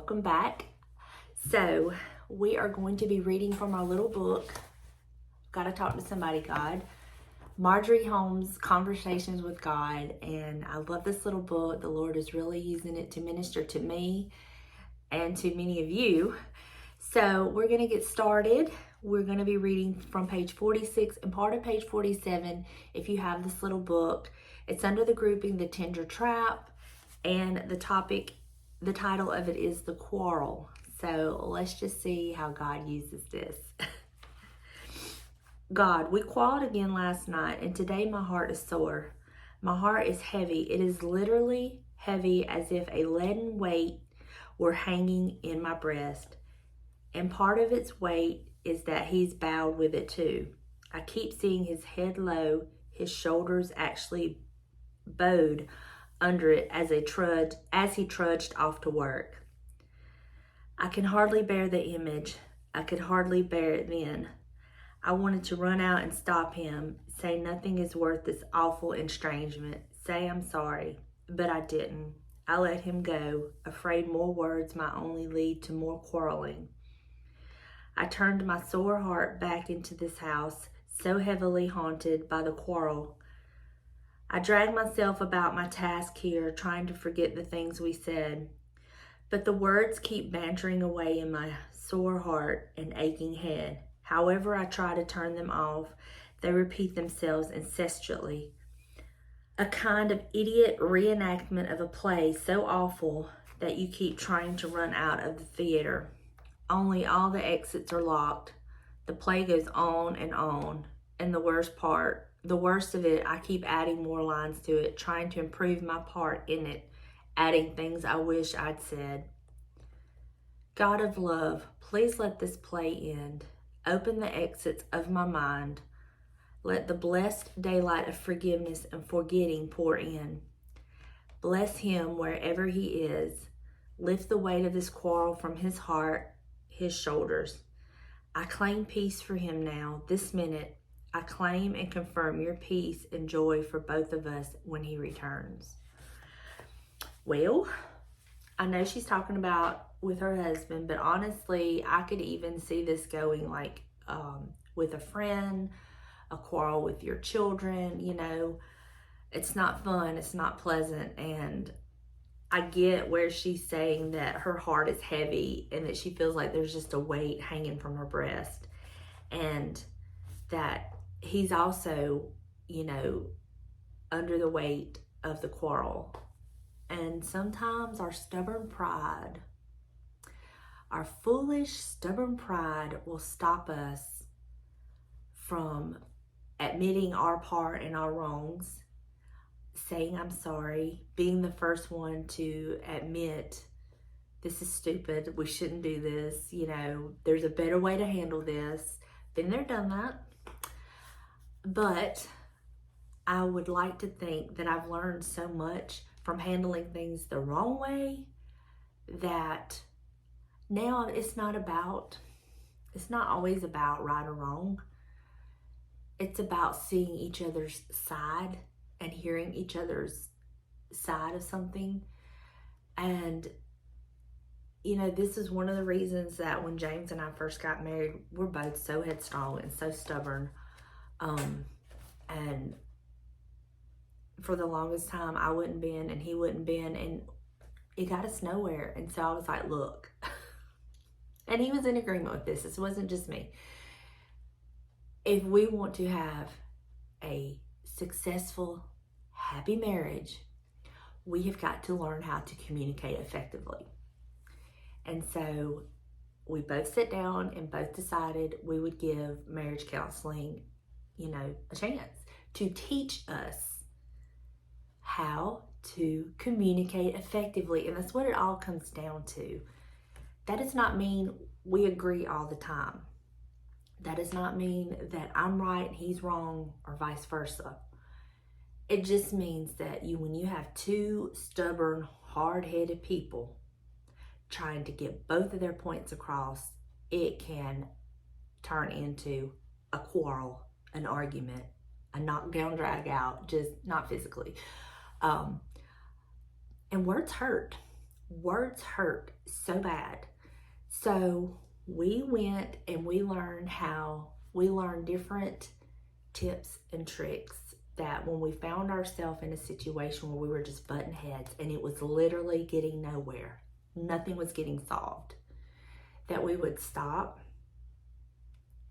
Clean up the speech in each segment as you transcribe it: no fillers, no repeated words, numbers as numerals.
welcome back. So we are going to be reading from our little book, Gotta Talk to Somebody, God, Marjorie Holmes' Conversations with God. And I love this little book. The Lord is really using it to minister to me and to many of you. So we're going to get started. We're going to be reading from page 46 and part of page 47 if you have this little book. It's under the grouping The Tender Trap, and the title of it is The Quarrel. So let's just see how God uses this. God, we quarreled again last night, and today my heart is sore. My heart is heavy. It is literally heavy, as if a leaden weight were hanging in my breast. And part of its weight is that he's bowed with it too. I keep seeing his head low, his shoulders actually bowed under it as he trudged off to work. I can hardly bear the image. I could hardly bear it then. I wanted to run out and stop him, say nothing is worth this awful estrangement, say I'm sorry, but I didn't. I let him go, afraid more words might only lead to more quarreling. I turned my sore heart back into this house, so heavily haunted by the quarrel. I dragged myself about my task here, trying to forget the things we said. But the words keep bantering away in my sore heart and aching head. However I try to turn them off, they repeat themselves incessantly. A kind of idiot reenactment of a play so awful that you keep trying to run out of the theater. Only all the exits are locked. The play goes on, and the worst of it, I keep adding more lines to it, trying to improve my part in it, adding things I wish I'd said. God of love, please let this play end. Open the exits of my mind. Let the blessed daylight of forgiveness and forgetting pour in. Bless him wherever he is. Lift the weight of this quarrel from his heart, his shoulders. I claim peace for him now, this minute. I claim and confirm your peace and joy for both of us when he returns. Well, I know she's talking about with her husband, but honestly, I could even see this going like with a friend, a quarrel with your children. It's not fun, it's not pleasant, and I get where she's saying that her heart is heavy and that she feels like there's just a weight hanging from her breast, and that he's also, under the weight of the quarrel. And sometimes our stubborn pride, our foolish, stubborn pride will stop us from admitting our part in our wrongs, saying I'm sorry, being the first one to admit this is stupid, we shouldn't do this, there's a better way to handle this. Been there, done that. But I would like to think that I've learned so much from handling things the wrong way that now it's not always about right or wrong. It's about seeing each other's side and hearing each other's side of something. And, this is one of the reasons that when James and I first got married, we're both so headstrong and so stubborn. And for the longest time, I wouldn't bend and he wouldn't bend, and it got us nowhere. And so I was like, look, and he was in agreement with this. This wasn't just me. If we want to have a successful, happy marriage, we have got to learn how to communicate effectively. And so we both sat down and both decided we would give marriage counseling, a chance to teach us how to communicate effectively. And that's what it all comes down to. That does not mean we agree all the time. That does not mean that I'm right and he's wrong, or vice versa. It just means that when you have two stubborn, hard-headed people trying to get both of their points across, it can turn into a quarrel, an argument, a knockdown, drag out, just not physically. And words hurt. words hurt so bad. So we went and we learned different tips and tricks that when we found ourselves in a situation where we were just butting heads and it was literally getting nowhere, nothing was getting solved, that we would stop.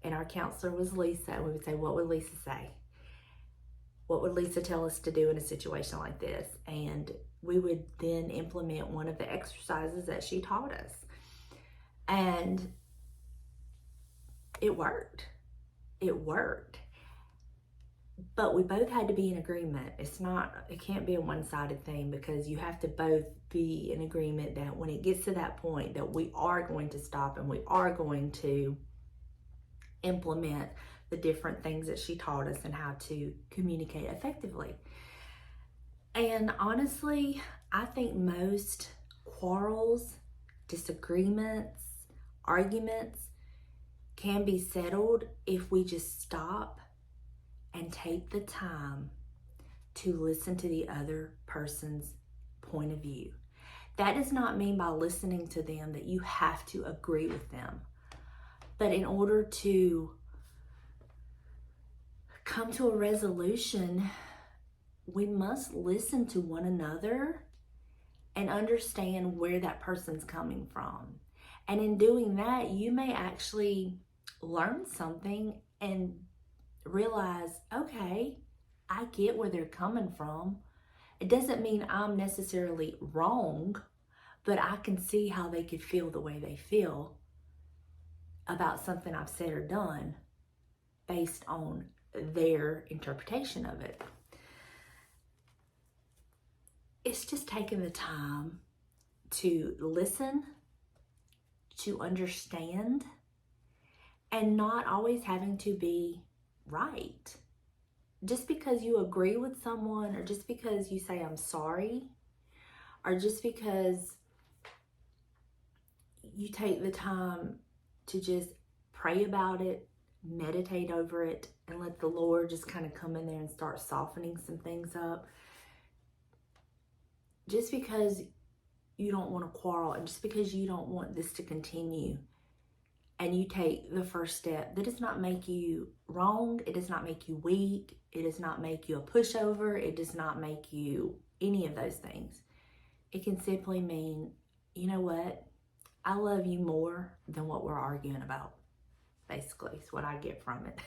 And our counselor was Lisa, and we would say, what would Lisa say? What would Lisa tell us to do in a situation like this? And we would then implement one of the exercises that she taught us. And it worked. It worked. But we both had to be in agreement. It can't be a one-sided thing, because you have to both be in agreement that when it gets to that point that we are going to stop and we are going to implement the different things that she taught us and how to communicate effectively. And honestly, I think most quarrels, disagreements, arguments can be settled if we just stop and take the time to listen to the other person's point of view. That does not mean by listening to them that you have to agree with them. But in order to come to a resolution, we must listen to one another and understand where that person's coming from. And in doing that, you may actually learn something and realize, okay, I get where they're coming from. It doesn't mean I'm necessarily wrong, but I can see how they could feel the way they feel about something I've said or done based on their interpretation of it. It's just taking the time to listen, to understand, and not always having to be right. Just because you agree with someone, or just because you say I'm sorry, or just because you take the time to just pray about it, meditate over it, and let the Lord just kind of come in there and start softening some things up. Just because you don't want to quarrel, and just because you don't want this to continue, and you take the first step, that does not make you wrong. It does not make you weak. It does not make you a pushover. It does not make you any of those things. It can simply mean, you know what? I love you more than what we're arguing about. Basically, is what I get from it.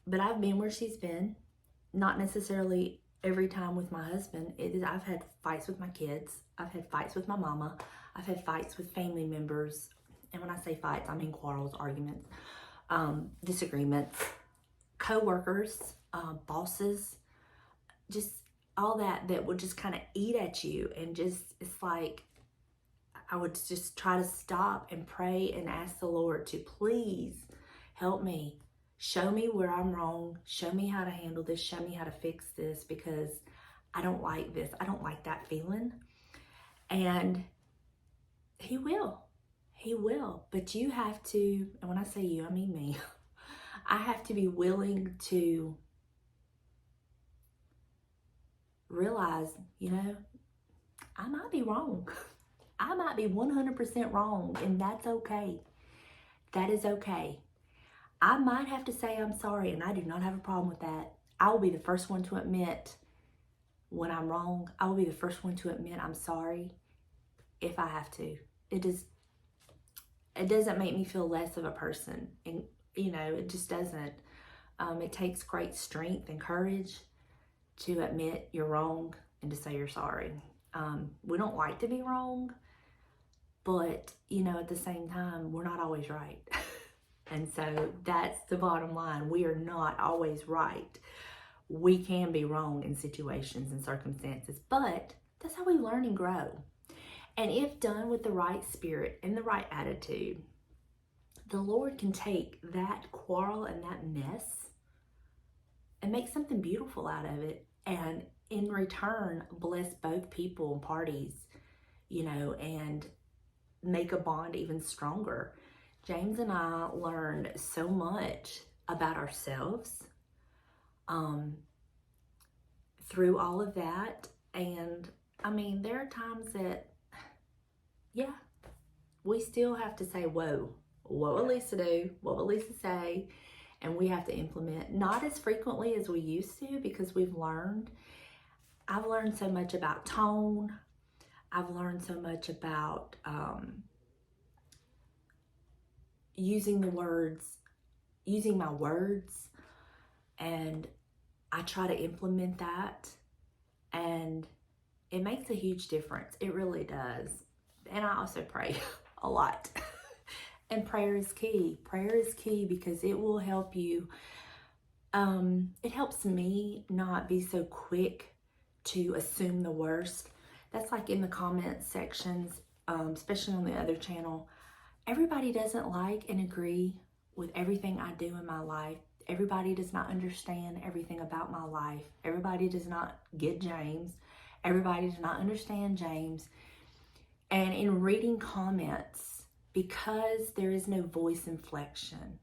But I've been where she's been. Not necessarily every time with my husband. I've had fights with my kids. I've had fights with my mama. I've had fights with family members. And when I say fights, I mean quarrels, arguments, disagreements, co-workers, bosses, just all that would just kind of eat at you. And just, it's like, I would just try to stop and pray and ask the Lord to please help me. Show me where I'm wrong. Show me how to handle this. Show me how to fix this, because I don't like this. I don't like that feeling. And He will. He will. But you have to, and when I say you, I mean me. I have to be willing to realize, I might be wrong. I might be 100% wrong, and that's okay. That is okay. I might have to say I'm sorry, and I do not have a problem with that. I will be the first one to admit when I'm wrong. I will be the first one to admit I'm sorry if I have to. It doesn't make me feel less of a person, and it just doesn't. It takes great strength and courage to admit you're wrong and to say you're sorry. We don't like to be wrong, but at the same time, we're not always right. And so that's the bottom line. We are not always right. We can be wrong in situations and circumstances, but that's how we learn and grow. And if done with the right spirit and the right attitude, the Lord can take that quarrel and that mess and make something beautiful out of it. And in return, bless both people and parties, and make a bond even stronger. James and I learned so much about ourselves through all of that. And there are times that yeah, we still have to say, whoa, what will Lisa do? What will Lisa say? And we have to implement, not as frequently as we used to, because I've learned so much about tone. I've learned so much about using my words, and I try to implement that, and it makes a huge difference. It really does. And I also pray a lot. And prayer is key. Prayer is key because it will help you. It helps me not be so quick to assume the worst. That's like in the comment sections, especially on the other channel. Everybody doesn't like and agree with everything I do in my life. Everybody does not understand everything about my life. Everybody does not get James. Everybody does not understand James. And in reading comments, because there is no voice inflection,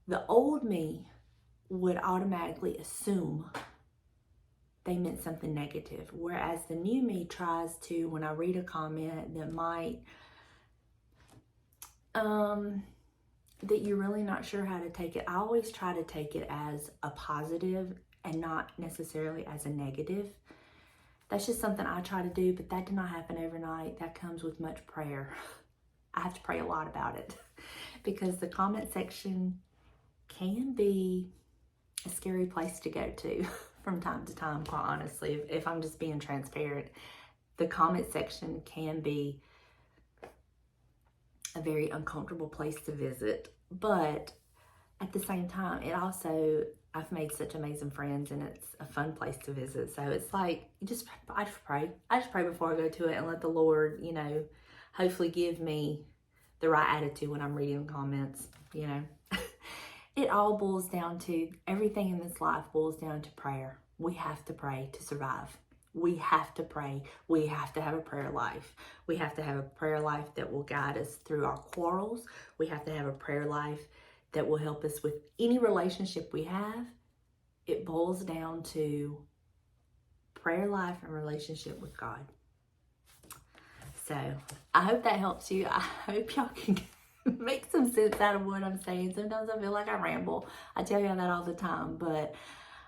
the old me would automatically assume they meant something negative. Whereas the new me tries to, when I read a comment that might, that you're really not sure how to take it, I always try to take it as a positive and not necessarily as a negative. That's just something I try to do, but that did not happen overnight. That comes with much prayer. I have to pray a lot about it because the comment section can be a scary place to go to from time to time, quite honestly. If I'm just being transparent, the comment section can be a very uncomfortable place to visit, but at the same time, I've made such amazing friends, and it's a fun place to visit. So it's like, I just pray. I just pray before I go to it and let the Lord, hopefully give me the right attitude when I'm reading the comments, It all boils down to, everything in this life boils down to prayer. We have to pray to survive. We have to pray. We have to have a prayer life. We have to have a prayer life that will guide us through our quarrels. We have to have a prayer life that will help us with any relationship we have. It boils down to prayer life and relationship with God. So I hope that helps you. I hope y'all can make some sense out of what I'm saying. Sometimes I feel like I ramble. I tell y'all that all the time, but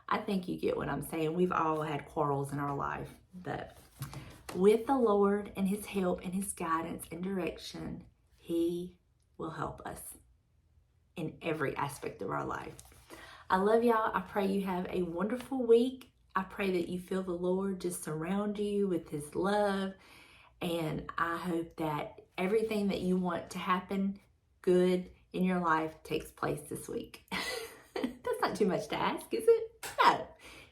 I think you get what I'm saying. We've all had quarrels in our life, but with the Lord and His help and His guidance and direction, He will help us in every aspect of our life. I love y'all. I pray you have a wonderful week. I pray that you feel the Lord just surround you with His love. And I hope that everything that you want to happen good in your life takes place this week. That's not too much to ask, is it? No.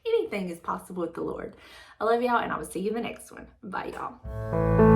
Anything is possible with the Lord. I love y'all, and I will see you in the next one. Bye, y'all.